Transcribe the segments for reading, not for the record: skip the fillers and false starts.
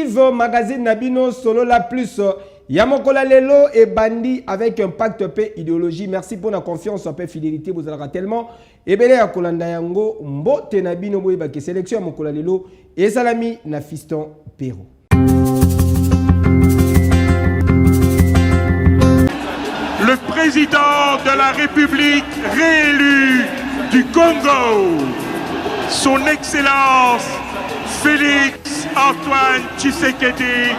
exclusive magazine Nabino Solo la plus. Yamokola Lelo et Bandi avec un pacte paix idéologie. Merci pour la confiance, paix fidélité. Vous allez tellement. Et bien, à Kolanda Yango, Mbote Nabino Boyebake, sélection Yamokola Lelo et Salami na Fiston Perro. Le président de la République réélu du Congo, son Excellence Félix Antoine Tshisekedi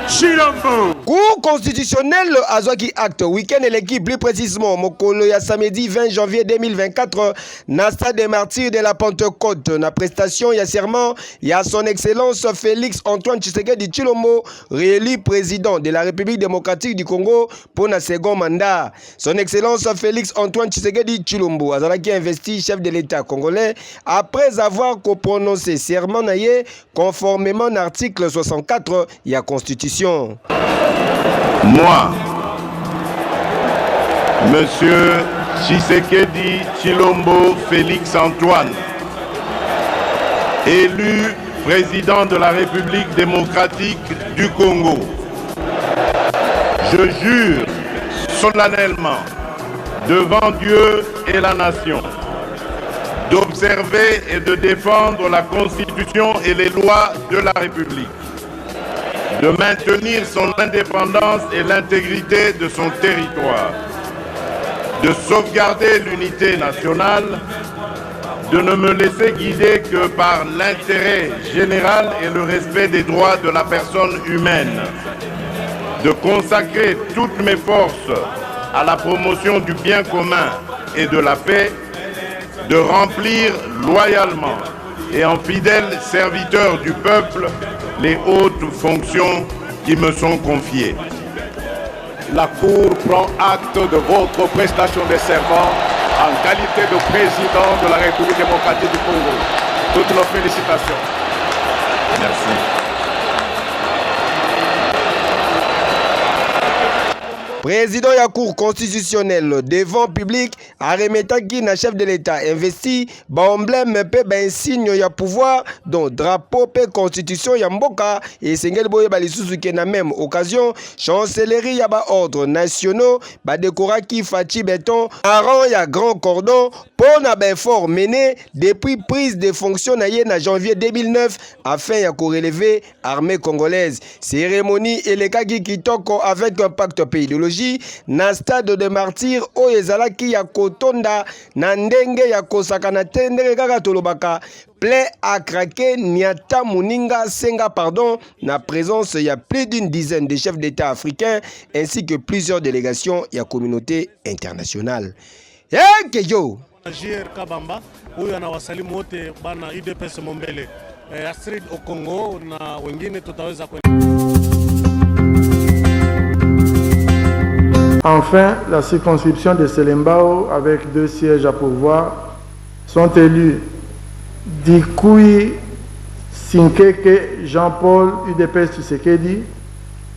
Tshilombo. Cour constitutionnel Azwaki Acte, week-end et l'équipe plus précisément, Mokolo ya samedi 20 janvier 2024, na stade des martyrs de la Pentecôte, na prestation ya serment, ya son excellence Félix Antoine Tshisekedi Tshilombo, réélu président de la République démocratique du Congo pour na second mandat. Son excellence Félix Antoine Tshisekedi Tshilombo, Azalaki investi chef de l'État congolais après avoir prononcé serment naye conformément à l'article 64 de la Constitution. Moi, Monsieur Tshisekedi Tshilombo Félix Antoine, élu président de la République démocratique du Congo, je jure solennellement devant Dieu et la nation d'observer et de défendre la Constitution et les lois de la République, de maintenir son indépendance et l'intégrité de son territoire, de sauvegarder l'unité nationale, de ne me laisser guider que par l'intérêt général et le respect des droits de la personne humaine, de consacrer toutes mes forces à la promotion du bien commun et de la paix, de remplir loyalement et en fidèle serviteur du peuple les hautes fonctions qui me sont confiées. La Cour prend acte de votre prestation de serment en qualité de président de la République démocratique du Congo. Toutes nos félicitations. Merci. Président ya Cour constitutionnelle devant public a remetaki na chef de l'État investi ba emblème pe ba insigne ya pouvoir dont drapeau pe constitution ya mboka et sengeli boye ba lisusu ke na même occasion chancellerie ya ba ordre nationaux ba décoraki Fachi Beton rang ya grand cordon pour na ba effort mené depuis prise de fonction na ye na janvier 2009 afin ya ko relever armée congolaise. Cérémonie elekaki kitoko avec un pacte pays idéologique na stade de martyr o ezalaki ya kotonda na ndenge ya kosakana tendere kaka tolobaka plaît à craquer niata muninga senga pardon na présence il y a plus d'une dizaine de chefs d'État africains ainsi que plusieurs délégations et la communauté internationale. Yo Agir Kabamba huyu anawasalimu wote bana UDPS Mombele Astrid Okongo na wengine tutaweza Enfin, la circonscription de Selembao, avec 2 sièges à pourvoir, sont élus Dikoui Sinkeke Jean-Paul UDPS Tshisekedi,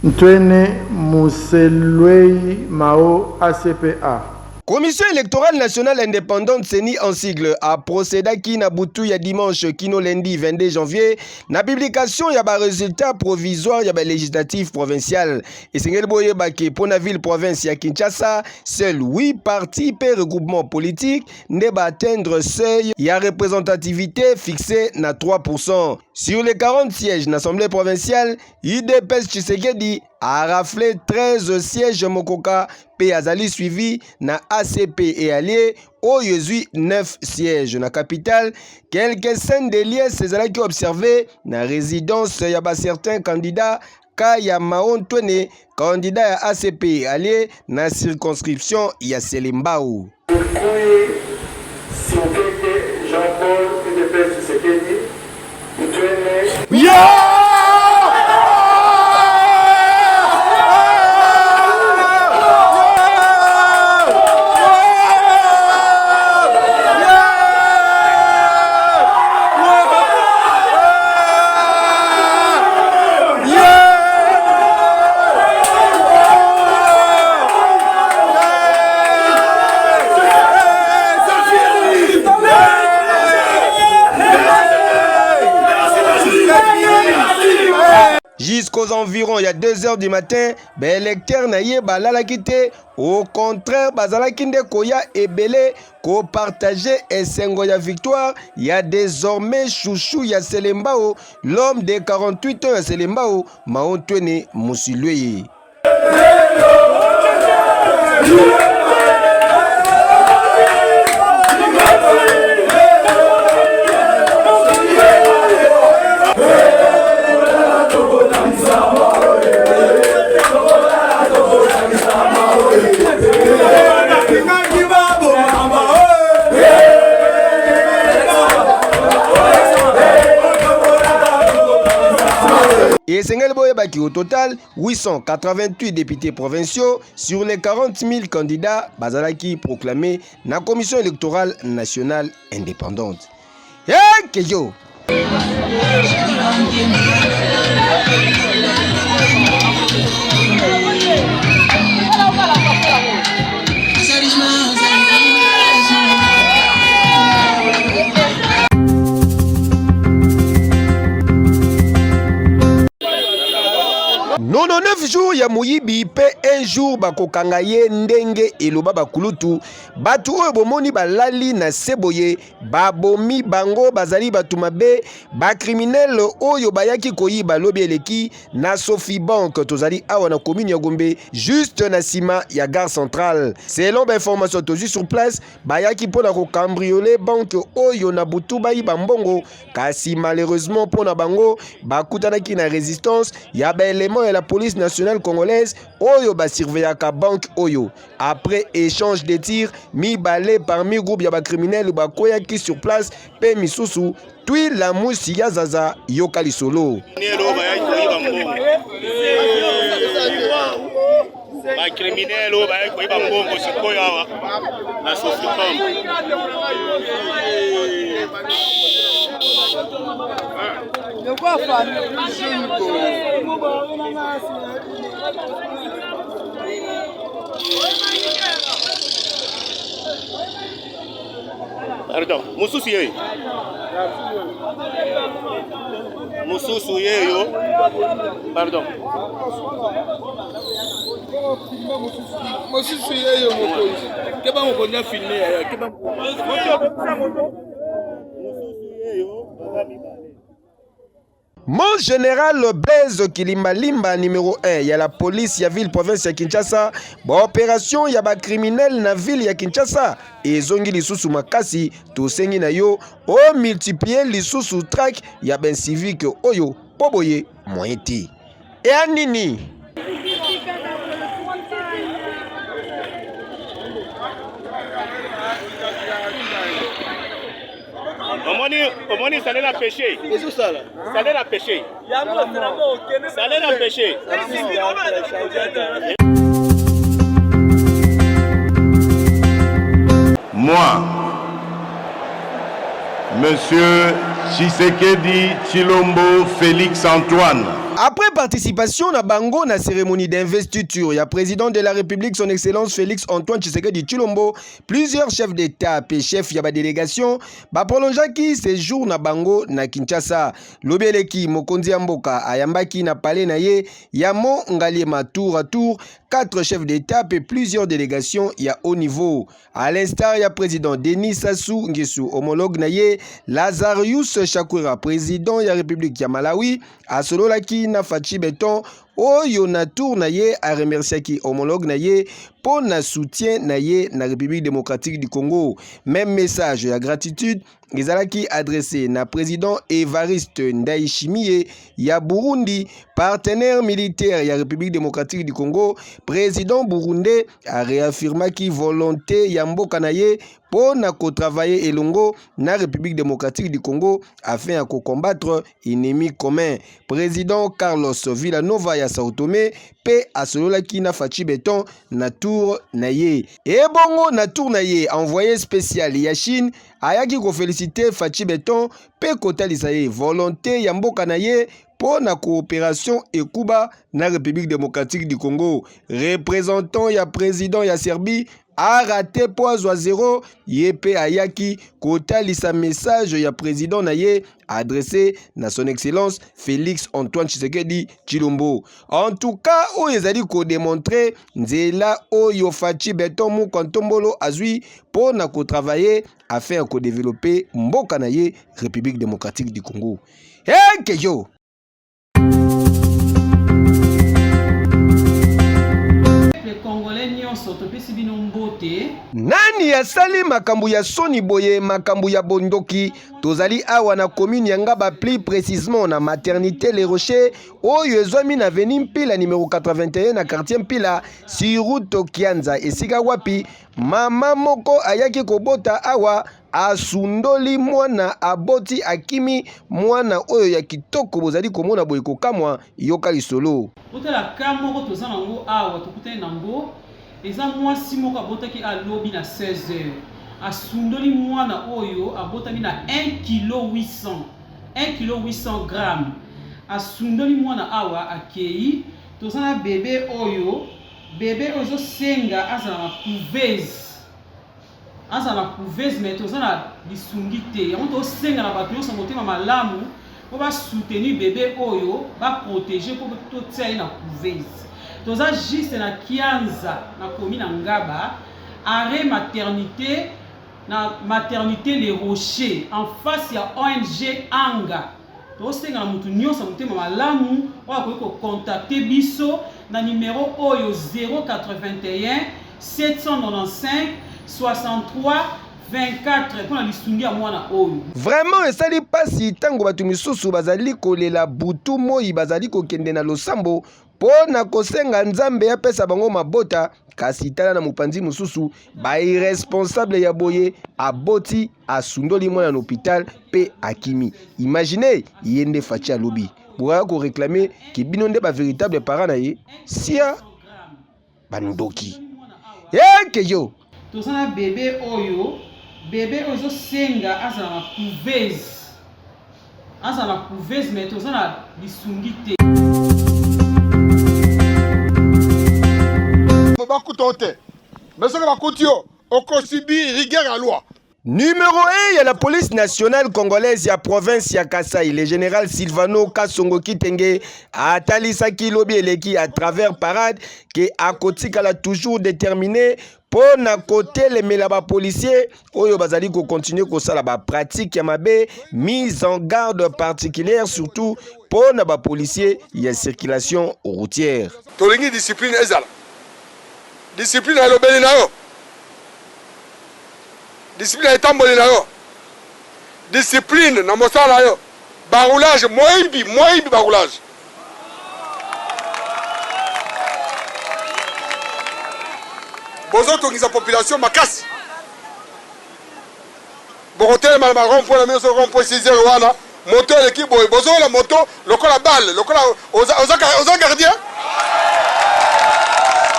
Ntwene Mousselouei Mao ACPA. Commission électorale nationale indépendante CENI en sigle a procédé qui na butu ya dimanche kino lundi 22 janvier na publication ya ba résultat provisoire ya ba législatif provincial et sengel boye baki pour la ville province ya Kinshasa seuls 8 partis per regroupement politique ne ba atteindre seuil ya représentativité fixé na 3%. Sur les 40 sièges l'Assemblée provinciale, UDPS Tshisekedi a raflé 13 sièges Mokoka P Azali suivi na ACP et alliés au Yezui 9 sièges na capitale. Quelques scènes de liesse qui observé na résidence y a certains candidats Kaya Maontone candidat à ACP et alliés na circonscription ya Selembao. Jean-Paul UDPS Tshisekedi. Yeah! Jusqu'aux environs, il y a 2 h du matin, électeur naye balalaki te. Au contraire, bazalaki nde koya ebele ko partager esengo ya victoire. Il y a désormais chouchou ya Selembao, l'homme de 48 ans ya Selembao, Maontwene Musilweye. Et au total, 888 députés provinciaux sur les 40 000 candidats bazalaki proclamés dans la Commission électorale nationale indépendante. Kejo. Non, 9 jours ya moyibi pe un jour bakokanga ye ndenge eloba bakulutu batu oyo bomoni balali na seboye babomi bango bazali batu mabe bakriminel oyo bayaki koyiba lobi eleki na Sophie Bank tozali awa na commune ya Gombe juste na sima ya gare centrale. Selon information tozi sur place bayaki pona ko cambrioler banque oyo na butu bayiba mbongo kasi malheureusement pona bango bakutanaki na résistance ya ba élément ya la police nationale congolaise oyo ba surveillaka banque oyo. Après échange de tirs mibale parmi groupe ya ba criminels bakoyaki sur place pe misusu tui la musi ya zaza yokali solo. Ba criminel o ba koiba mbongo sikoyo awa na Sophie Bank. Pardon, mususu yeyo. Mususu yeyo. Pardon. Mususu yeyo mokonzi. Keba mokonzi afilme ya keba. Mon général Blaise Kilimbalimba numéro 1 ya la police ya ville province ya Kinshasa ba opération ya ba criminel na ville ya Kinshasa ezongi lisusu makasi tosengi na yo o multiplier lisusu track ya ben civique oyo poboye moyeti e anini Omoni ça n'a péché. Ça n'a péché. Ça n'a péché. Moi, Monsieur Tshisekedi Tshilombo Félix Antoine. Après participation na bango na cérémonie d'investiture, ya président de la République son excellence Félix Antoine Tshisekedi Tshilombo, plusieurs chefs d'État et chefs ya ba délégation ba prolongeaki séjour na bango na Kinshasa. Lobeleki mokonzi ya mboka ayambaki na palais na ye ya Mo Ngaliema tour à tour 4 chefs d'État et plusieurs délégations ya haut niveau. À l'instar ya président Denis Sassou Nguesso, homologue na ye Lazarus Chakwera, président ya République ya Malawi, asololaki na Fachi Beton oyo na tour na ye a remerciaki homologue na ye pour na soutien na ye na République démocratique du Congo. Même message ya gratitude ezalaki adressé na président Evariste Ndayishimiye ya Burundi, partenaire militaire ya République démocratique du Congo. Président burundais a réaffirmaki volonté ya mboka na ye pour na ko travailler elongo na République démocratique du Congo afin de combattre ennemi commun. Président Carlos Villanova ya Sao Tomé pe asololaki na Fachi Beton na tour na ye. Et bongo na tour na ye envoyé spécial ya Chine ayaki ko féliciter Fachi Beton pe kotalisa ye volonté ya mboka na ye pour la coopération et Cuba na République démocratique du Congo. Représentant ya président ya Serbie a raté poids à 0 yepe ayaki kotalisa message ya président na ye adressé na son excellence Félix Antoine Tshisekedi Tshilombo. En tout cas, oyo ezali ko démontrer nzela oyo Faci Beton Mukontombolo azui pour na ko travailler afin ko développer mboka na ye République démocratique du Congo. Hey yo. Nani asali makambu ya soni boye makambu ya bondoki tozali awa na commune ya Ngaba plus précisément na maternité Les Rochers oyo ezwami na avenue Mpila numéro 81 na quartier Mpila sur route Kianza esika wapi mama moko ayaki kobota awa asundoli mwana aboti akimi mwana oyo ya kitoko bozali komona boye kokamwa yoka lisolo otala kamoko tozana ngo awa tokutani nango eza mwasi moko abotaki alobi na 16h asundoli mwana oyo abotami na 1 kg 800 grammes asundoli mwana awa akei tozana bebe oyo senga azala na couveuse mais tozana lisungi te yango tosenga na bato nyonso motema malamu po basoutenir bebe oyo baprotéger po totia ye na couveuse toza juste na Kianza na commune na Ngaba arrêt maternité Les Rochers en face ya ONG Anga tosenga na mutu nyonso motema malamu oyo akoki kocontacte biso na numéro oyo 081 795 63 24 pour la lisungi ya mwana oyo. Vraiment esali pasi tango batu misusu bazali kolela butu moi bazali kokende na losambo pona kosenga nzambe ya pesa bango mabota kasi tala na mupanzi mususu ba irresponsable ya boye aboti asundoli mwana na hôpital pe akimi. Imaginez yende Faci alobi pour ko réclamer ki bino nde ba véritable parent na ye sia bandoki. Yeke yo tozana bebe oyo senga azala na couveuse mais tozana lisungi te bakutote mais soki bakuti yo okosibi rigueur ya loi. Numéro 1 ya la police nationale congolaise ya province ya Kasai, le général Silvano Kasongo Kitenge atalisaki lobi eleki à travers parade que akotikala toujours déterminé pour na côté les melaba policiers oyo bazali ko continuer ko sala ba pratique ya mabe mise en garde particulière surtout pour na ba policiers ya circulation routière. Tolingi discipline ezala. Discipline ya lobeli na yo. Discipline ya tamboli na yo. Discipline na mosala yo. Baroulage moibi baroulage. Bozo tongisa population makasi. Borotel ma rond-point na miso rond-point 6h wana moto l'équipe bozo la moto lokola balle lokola oza gardien.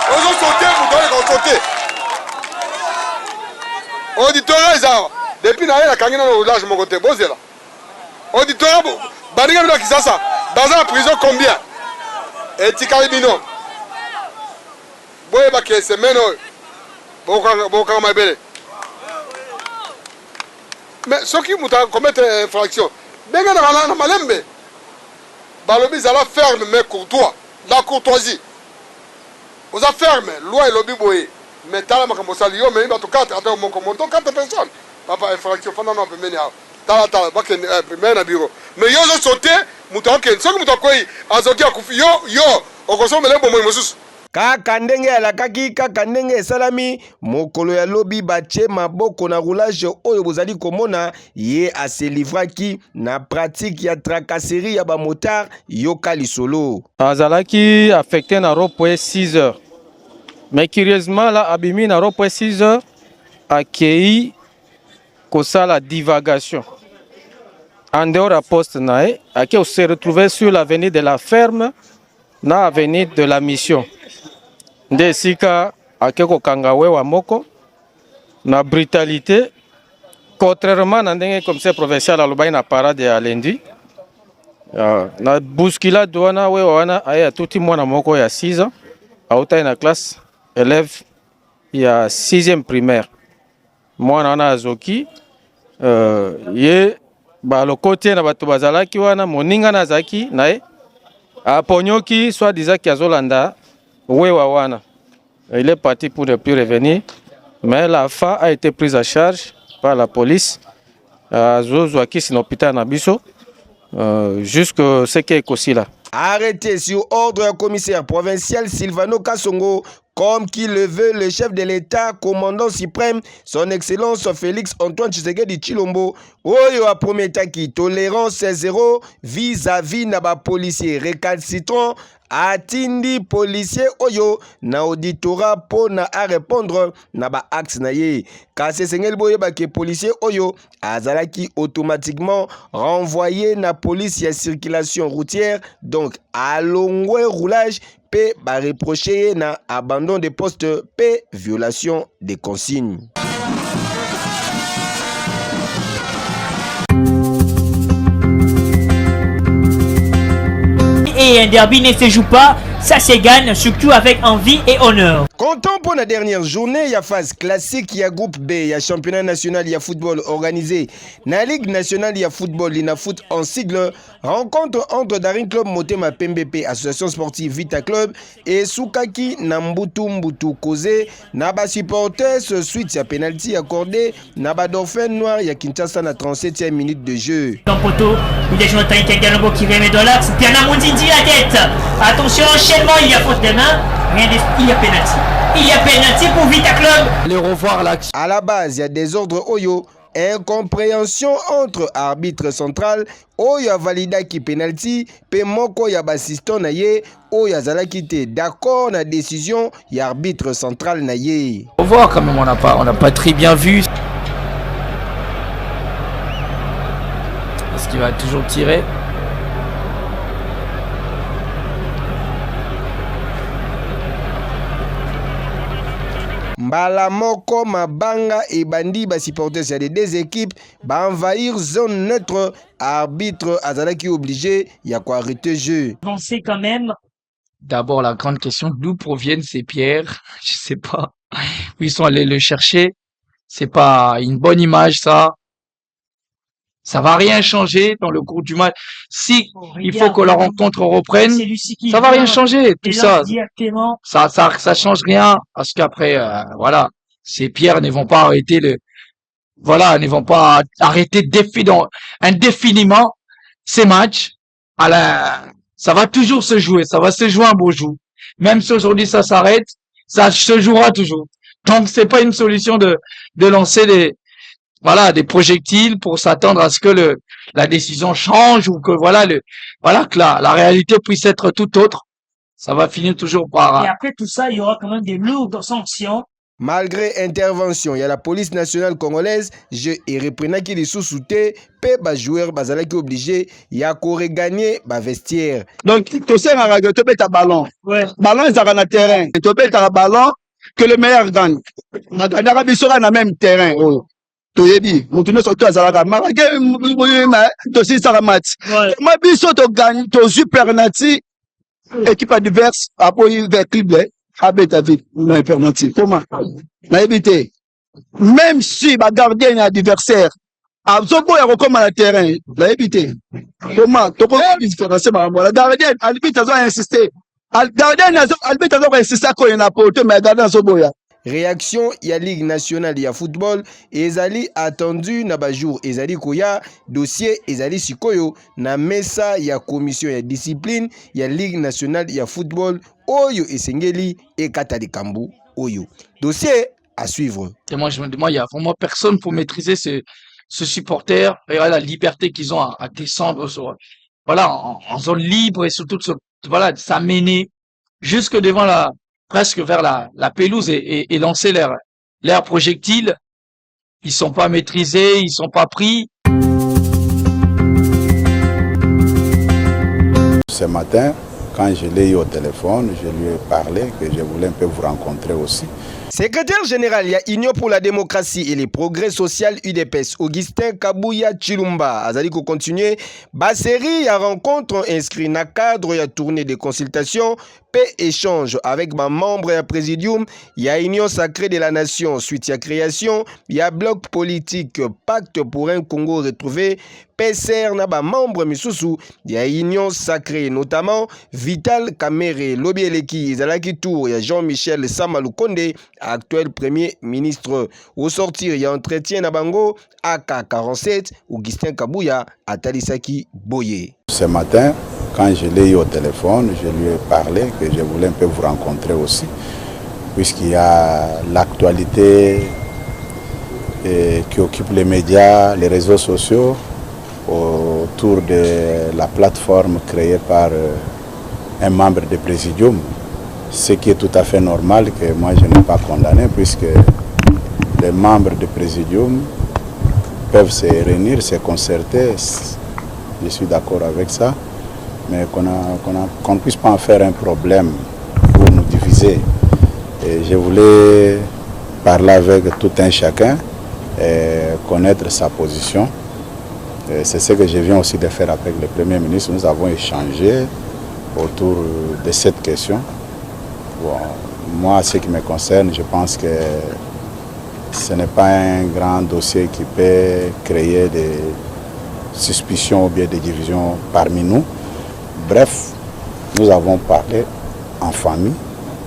Ozo sauter vous devez sauter. Auditoire ça depuis na la kangina no roulage mon côté bozela. Auditoire baninga bila kisasa dans la prison combien? Et tikalibino. Boye ba ke semaine boka mabele. Mais ceux qui commettent infraction, benga na malembe. Balobi za la ferme mais courtois, la courtoisie. Vous a ferme, loi et lobby boye. Mais tala makambo sali yo mais bato 4 ata mon moto 4 personnes. Papa infraction pendant na pemeni ha. Tala ba ke premier na bureau. Mais yo zo sauter muto ken, ceux qui muto koi azoki akufi yo okosomele bomo mosusu. Kaka ndenge alakaki kaka ndenge esalami mokolo ya lobi batie maboko na roulage oyo bozali komona ye aselivraki na pratique ya tracasserie ya ba motard yoka lisolo azalaki affecté na rond-point 6h mais curieusement là abimi na rond-point 6h akei kosala divagation en dehors à poste nae akei se retrouver sur l'avenue de la ferme na avenue de la mission nde sika akeko kangawe wa moko na brutalité contrairement na ndenge commissaire provincial alobai na parade ya lundi na bousculade wana we wana aya tuti mwana moko ya 6 ans autai na classe élève ya 6e primaire mwana wana azoki ye balokote na bato bazalaki wana moninga na azalaki naye aponyoki soit disant ki azolanda wewa wana. Il est parti pour ne plus revenir, mais la femme a été prise en charge par la police azozwaki sin hôpital na biso jusque ce qui est aussi là. Arrêté sur ordre du commissaire provincial Silvano Kassongo, comme qui le veut le chef de l'État, commandant suprême, son excellence Félix Antoine Tshisekedi Tshilombo, oyo a prometaki tolérance zéro vis-à-vis na ba policier récalcitrant atindi policier oyo na auditorat po na a répondre na ba axe na ye. Kasi sengel boye ba ke policier oyo azalaki automatiquement renvoyé na police ya circulation routière, donc à longwe roulage pe ba reproché na abandon de poste pe violation des consignes. Et un derby ne se joue pas, ça se gagne surtout avec envie et honneur. Comptons pour la dernière journée, il y a phase classique, il y a groupe B, il y a championnat national, il y a football organisé. Na Ligue nationale, il y a football, il y a foot en sigle. Rencontre entre Daring Club Motema PMBP, Association Sportive Vita Club, et Soukaki Nambutu Mbutu Kose. Naba supporters, suite, il y a penalty accordé. Naba Dauphin Noir, il y a Kinshasa à 37e minute de jeu. Dans poteau, il y a Jonathan Itengalongo qui remet dans l'axe. Piana Mondindi la tête. Attention, enchaînement, il y a faute de main. Il y a penalty. Il y a penalty pour Vita Club. Les revoir l'action. À la base, il y a des ordres Oyo. Incompréhension entre arbitre central Oyo valida qui penalty pe moko ya basiston na ye Oyo zalaki te d'accord na décision ya arbitre central na ye. On voit quand même, on n'a pas très bien vu. Est-ce qu'il va toujours tirer? Mbala moko mabanga et bandi ba supporters ya des deux équipes ba envahir zone neutre, arbitre azalaki obligé ya ko arrêter jeu. On sait quand même. D'abord la grande question, d'où proviennent ces pierres? Je sais pas où ils sont allés le chercher. C'est pas une bonne image ça. Ça va rien changer dans le cours du match. Si il faut que la rencontre reprenne, ça va rien changer. Tout ça, ça change rien parce qu'après, voilà, ces pierres ne vont pas arrêter ne vont pas arrêter indéfiniment ces matchs. Ça va toujours se jouer. Ça va se jouer un beau jour. Même si aujourd'hui ça s'arrête, ça se jouera toujours. Donc c'est pas une solution de lancer des projectiles pour s'attendre à ce que la décision change ou que que la réalité puisse être tout autre. Ça va finir toujours par... Et après tout ça, il y aura quand même des lourdes sanctions. Malgré intervention, il y a la police nationale congolaise, je et reprenant qui les sous-soutés, pe ba joueur bazalaki obligé, il y a qu'au regagner ba vestiaire. Donc, tu sais, tu peux ta ballon. Ouais. Ballon, ils ont un terrain. Tu peux ta ballon, que le meilleur gagne. On a le même terrain. Toyebi, moutune surtout azalaka marake moyema to si sara match. Ma biso to gagne to super nati équipe adverse apoyi vers club abeta vite na penalty. Comment? Na éviter. Même si ba gardien adversaire absobo ya rekoma na terrain, la éviter. Comment? To ko différencier ma la gardien arbitre a insisté. Gardien arbitre a insisté ko na poto mais gardien soboya. Réaction ya Ligue nationale ya football ezali attendu na ba jour ezali koya dossier ezali sikoyo na mesa ya commission ya discipline ya Ligue nationale ya football oyo esengeli ekata likambu oyo dossier à suivre. Et moi je me demande, il y a vraiment personne pour maîtriser ce supporter et la liberté qu'ils ont à descendre en zone libre et surtout de s'amener jusque devant presque vers la pelouse et lancer leurs projectiles. Ils sont pas maîtrisés, ils sont pas pris. Ce matin, quand je l'ai eu au téléphone, je lui ai parlé que je voulais un peu vous rencontrer aussi. Secrétaire général, il y a Union pour la démocratie et les progrès social UDPS, Augustin Kabouya Chilumba. Azaliko continuer. Série y a rencontre inscrit na cadre y a tournée de consultation, paix échange avec ma membre et présidium. Il y a Union sacrée de la nation suite à création. Il y a bloc politique pacte pour un Congo retrouvé. PCR na ba membre misusu. Il y a Union sacrée notamment Vital Kamere, Lobi Eleki, Zalaki Tour. Il y a Jean-Michel Samalou Konde, actuel premier ministre. Au sortir, il y a entretien na bango AK47, Augustin Kabouya, Atalisaki Boye. Ce matin, quand je l'ai eu au téléphone, je lui ai parlé que je voulais un peu vous rencontrer aussi, puisqu'il y a l'actualité qui occupe les médias, les réseaux sociaux, autour de la plateforme créée par un membre du Présidium, ce qui est tout à fait normal que moi je n'ai pas condamné, puisque les membres du Présidium peuvent se réunir, se concerter, je suis d'accord avec ça, mais qu'on ne puisse pas en faire un problème pour nous diviser. Et je voulais parler avec tout un chacun et connaître sa position. C'est ce que je viens aussi de faire avec le Premier ministre. Nous avons échangé autour de cette question. Bon, moi, ce qui me concerne, je pense que ce n'est pas un grand dossier qui peut créer des suspicions ou bien des divisions parmi nous. Bref, nous avons parlé en famille.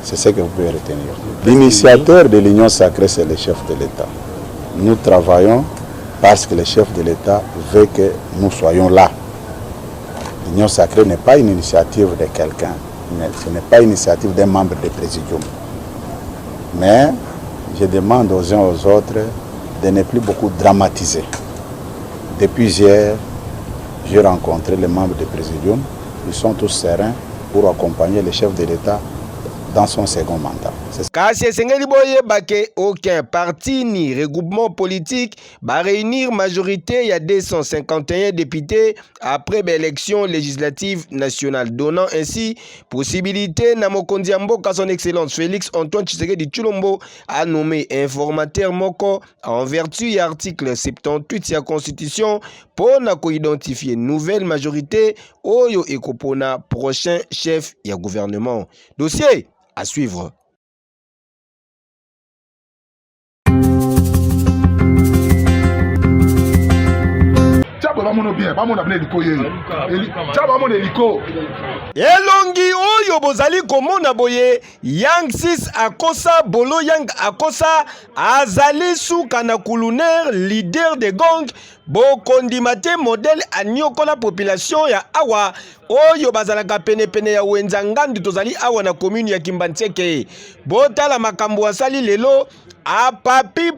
C'est ce que vous pouvez retenir. L'initiateur de l'Union sacrée, c'est le chef de l'État. Nous travaillons parce que le chef de l'État veut que nous soyons là. L'Union sacrée n'est pas une initiative de quelqu'un, ce n'est pas une initiative d'un membre du Présidium. Mais je demande aux uns et aux autres de ne plus beaucoup dramatiser. Depuis hier, j'ai rencontré les membres du Présidium, ils sont tous sereins pour accompagner le chef de l'État dans son second mandat. Kasi Sengeli Boye Bake, aucun parti ni regroupement politique va réunir majorité. Il y a 251 députés après l'élection législative nationale, donnant ainsi possibilité à Mokondi Mboka, son excellence Félix Antoine Tshisekedi Tshilombo, a nommé informateur Moko en vertu de l'article 78 de la Constitution pour identifier une nouvelle majorité Oyo Ekopona, prochain chef du gouvernement. Dossier à suivre. Elongi oyo bozali komona boye Yang 6 akosa Bolo Yang akosa azali suka na kuluner leader de gang bokondimate modèle anyokola population ya awa oyo bazalaka pene ya wenzangandu tozali awa na commune ya Kimbantseke. Botala makambo asali lelo a papi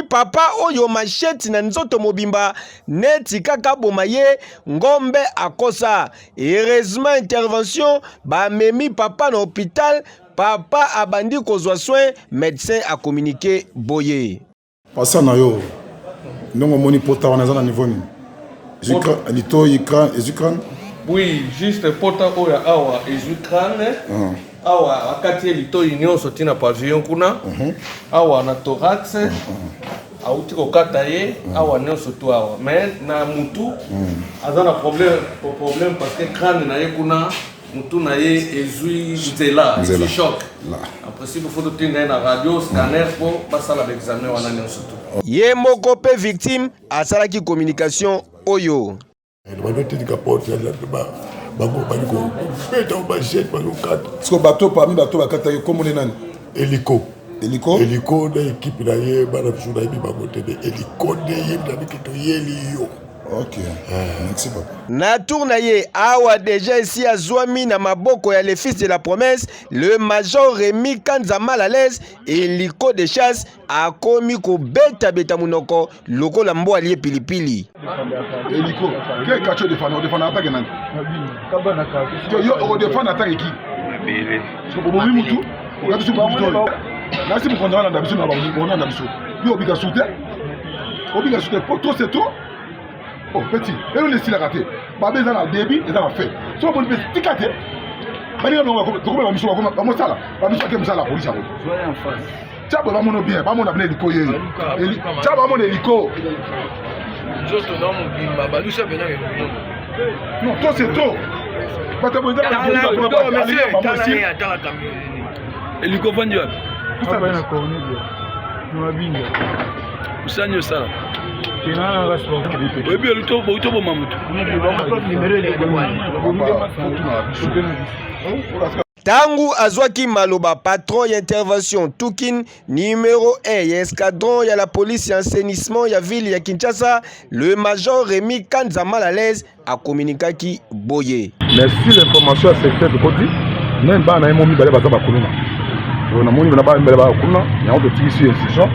papa oyo machette na nzoto mobimba neti kaka bomaye ngombe akosa. Heureusement intervention ba memi papa na hôpital, papa abandi kozwa soin, médecin a communiqué boye. Passa na yo ndongo moni pota wana za na niveau ni lito ikran ezukran. Oui, juste pota oya awa ezukran. Awa akati lito union sotina pavillon kuna. Awa na thorax. Auti kokata ye awa ne soto awa mais na mutu azana problème parce que crâne na ye kuna mutu na ye ezui nzela choc. En principe faut tout tenir na radio scanner pour passer l'examen wana ne soto. Ye moko pe victime asalaki communication oyo. Est-ce que bateau parmi bateau bakata yo comme nani? Hélico de équipe na ye bana bijuna bi bagote de hélico de yimda bikito yeli yo. OK. Merci papa. Na tournaye awa déjà ici à Zouami na maboko ya le fils de la promesse, le major Rémi Kanza mal à l'aise et hélico de chasse a commis ko beta munoko loko la mbo allié pilipili. Hélico, quel cacho de fan, on défend attaque nan. Yo on défend attaque qui? Parce que pour moi mutu, on a besoin de tout. Là si vous condamnez la d'habitude on a d'habitude. Yo obliga sauter pour trop c'est trop. Oh petit, et on laisse la rater. Babé dans le débit et dans la fait. Si on peut petit caté. Bani on va comment ça là? Comme ça la police. Soyez en face. Tchaba va mon bien, va mon abonné l'hélico. Tchaba va mon hélico. Non, toi c'est trop. Hélico vendu. Tout ça va être corné. Usanyo sana. Tangu azwaki maloba patron ya intervention Tukin numéro 1 ya escadron ya la police ya assainissement ya ville ya Kinshasa, le major Rémi Kanza Malaise a communiqué boye. Merci l'information à secteur de Kodi. Même ba na momi bale baza bakuluna. On a moni na ba mbele ba kuluna, ya on petit ici institution,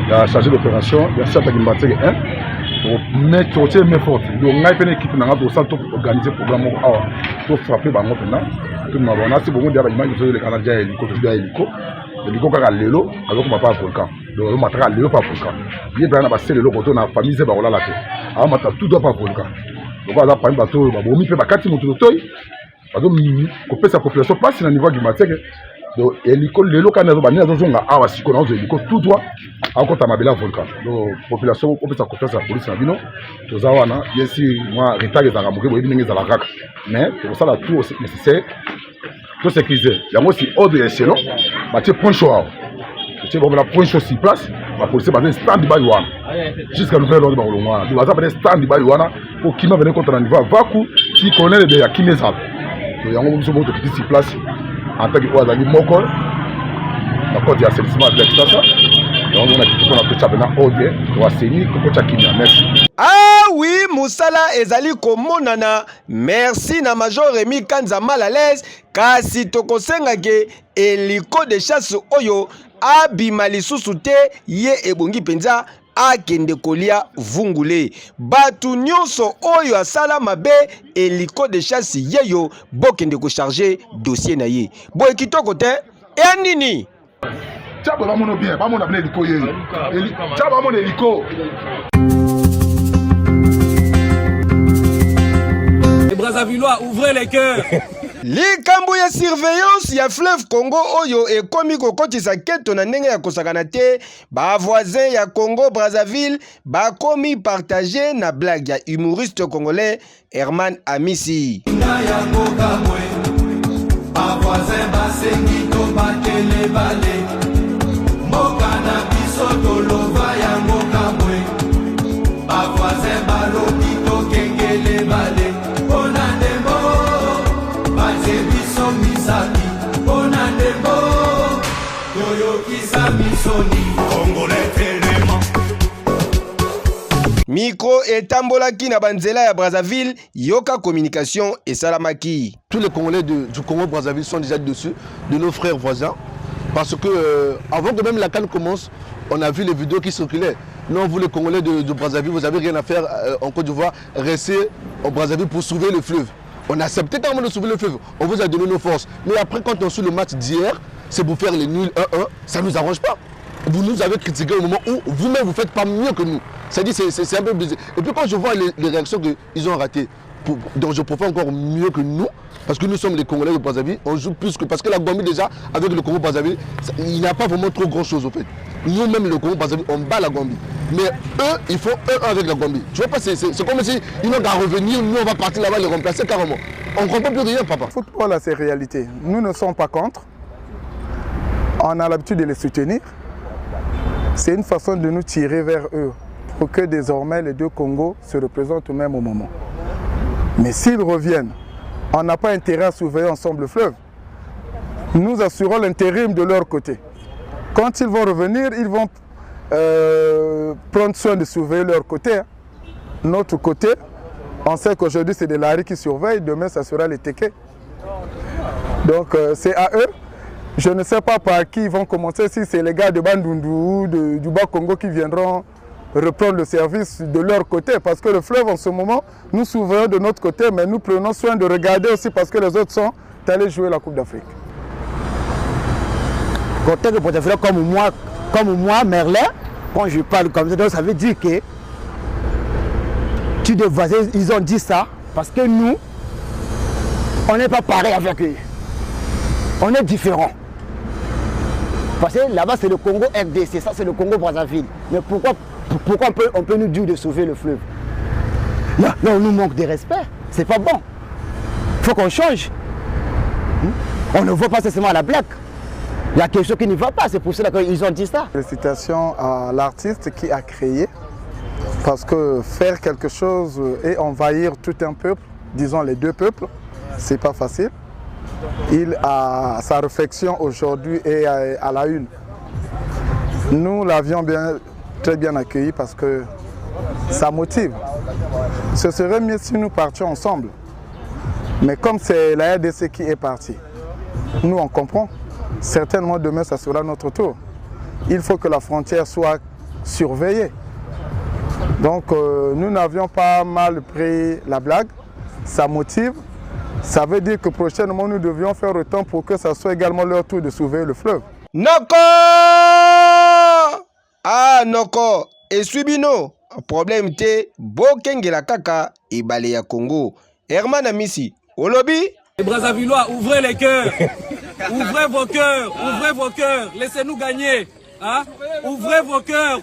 ya chargé d'opération, ya chata Kimbateke 1 pour mettre au tiers main forte. Donc on a une équipe na to ça to organiser programme pour frapper bango maintenant. Tout le monde a si beaucoup d'image sur le Canadien hélico, hélico kaka lelo, alors qu'on va pas volcan. Donc on matera lelo pas volcan. Bien bien na ba c'est lelo koto na famille c'est ba ola la te. Ah mata tout doit pas volcan. Donc on va pas bateau ba bomi pe ba kati moto toy. Bazo couper sa population passe na niveau du Mateke. Donc hélico lelo kana zo ba ni zo nga awa siko na zo hélico tout doit encore ta mabela volcan. Donc population on peut sa confiance à la police na bino. Toza wana yesi moi retard ezaka moke boyebi ndenge ezala kaka. Mais pour ça la tout nécessaire tout sécuriser. Il y a aussi ordre échelon, Mathieu Poncho. Mathieu la Poncho sur place, la police va un stand de Bayouana. Jusqu'à nouvel ordre de Baoulouana. Il va avoir un stand de Bayouana pour qui m'a venu contre un niveau à Vakou, qui connaît les dégâts qui les a. Il y a un moment où sur place, en tant que Ouazali Moko, la côte d'assainissement avec ça. On a quitté pour notre chabena ordre, pour assainir, pour Chakimia. Merci. Ah oui, Moussala ezali komonana. Merci na major Rémi Kanza Malaise. Kasi tokosenga ke hélico de chasse oyo abima lisusu te ye ebongi penza akende kolia vungule. Batu nyonso oyo asala mabe hélico de chasse yeyo bokende ko charger dossier na ye. Boye kitoko te e nini? Tchaba va mon bien, va mon abonné hélico. Tchaba va mon hélico. Les Brazzavillois, ouvrez les cœurs. Likambo ya surveillance ya fleuve Congo oyo ekomi kokotisa keto na ndenge ya kosakana te, ba voisin ya Congo Brazzaville ba komi partager na blague ya humoriste congolais Herman Amisi. Micro etambolaki na banzela ya Brazzaville, yoka communication et salamaki. Tous les Congolais du Congo Brazzaville sont déjà dessus, de nos frères voisins, parce que avant que même la CAN commence, on a vu les vidéos qui circulaient. Non, vous les Congolais de Brazzaville, vous n'avez rien à faire en Côte d'Ivoire, restez au Brazzaville pour sauver le fleuve. On a accepté carrément de sauver le fleuve, on vous a donné nos forces. Mais après, quand on suit le match d'hier, c'est pour faire les nuls 1-1, ça ne nous arrange pas. Vous nous avez critiqué au moment où vous-même vous ne faites pas mieux que nous. C'est-à-dire c'est un peu bizarre. Et puis quand je vois les réactions qu'ils ont ratées, donc je préfère encore mieux que nous, parce que nous sommes les Congolais de Brazzaville, on joue plus que... Parce que la Gambie déjà, avec le Congo Brazzaville, il n'y a pas vraiment trop grand-chose au fait. Nous-mêmes, le Congo Brazzaville, on bat la Gambie. Mais eux, ils font 1-1 avec la Gambie. Tu vois pas, c'est comme si ils n'ont qu'à revenir, nous on va partir là-bas les remplacer carrément. On ne comprend plus rien, papa. Le football a ses réalités. Nous ne sommes pas contre. On a l'habitude de les soutenir. C'est une façon de nous tirer vers eux pour que désormais les deux Congos se représentent au même moment. Mais s'ils reviennent, on n'a pas intérêt à surveiller ensemble le fleuve. Nous assurons l'intérim de leur côté. Quand ils vont revenir, ils vont prendre soin de surveiller leur côté. Notre côté, on sait qu'aujourd'hui c'est des laris qui surveillent, demain ça sera les Téké. Donc c'est à eux. Je ne sais pas par qui ils vont commencer, si c'est les gars de Bandundu, du Bas-Congo qui viendront reprendre le service de leur côté. Parce que le fleuve en ce moment, nous surveillons de notre côté, mais nous prenons soin de regarder aussi parce que les autres sont allés jouer la Coupe d'Afrique. Côté de Brazzaville, comme moi, Merlin, quand je parle comme ça, donc ça veut dire que tu devais, ils ont dit ça parce que nous, on n'est pas pareil avec eux. On est différents. Parce que là-bas, c'est le Congo RDC, ça c'est le Congo Brazzaville. Mais pourquoi on peut nous dire de sauver le fleuve? Là, on nous manque de respect. C'est pas bon. Il faut qu'on change. On ne voit pas seulement à la blague. Il y a quelque chose qui ne va pas, c'est pour cela qu'ils ont dit ça. Félicitations à l'artiste qui a créé, parce que faire quelque chose et envahir tout un peuple, disons les deux peuples, c'est pas facile. Il a sa réflexion aujourd'hui et à la une. Nous l'avions très bien accueilli parce que ça motive. Ce serait mieux si nous partions ensemble. Mais comme c'est la RDC qui est partie, nous on comprend. Certainement demain, ça sera notre tour. Il faut que la frontière soit surveillée. Donc nous n'avions pas mal pris la blague. Ça motive. Ça veut dire que prochainement, nous devions faire autant pour que ça soit également leur tour de surveiller le fleuve. Noko! Ah, Noko! Et Subino, problème te, Bokengela Kaka et Balea Congo. Herman Amissi, au lobby? Les Brazzavillois, ouvrez les cœurs. Ouvrez vos cœurs, laissez-nous gagner. Hein? Ouvrez vos cœurs.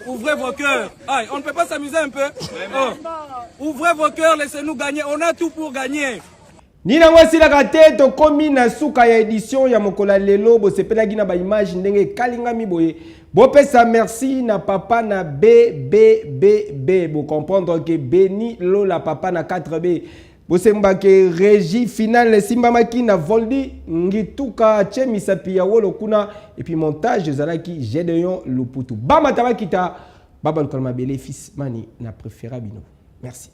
Aïe, on ne peut pas s'amuser un peu? Oh. Ouvrez vos cœurs, laissez-nous gagner. On a tout pour gagner. Nina wasila kate to komi na suka ya édition ya mokola lelo bo sepelaki na ba image ndenge kalinga miboye bo pesa merci na papa na BBBB bo comprendre que Béni Lola papa na 4B bo semba ke régie finale simba maki na Voldi ngituka chemisa pia wolo kuna et puis montage zalaki Gédéon Luputu bama tabakita baba kolma bele fils mani na préférabino merci.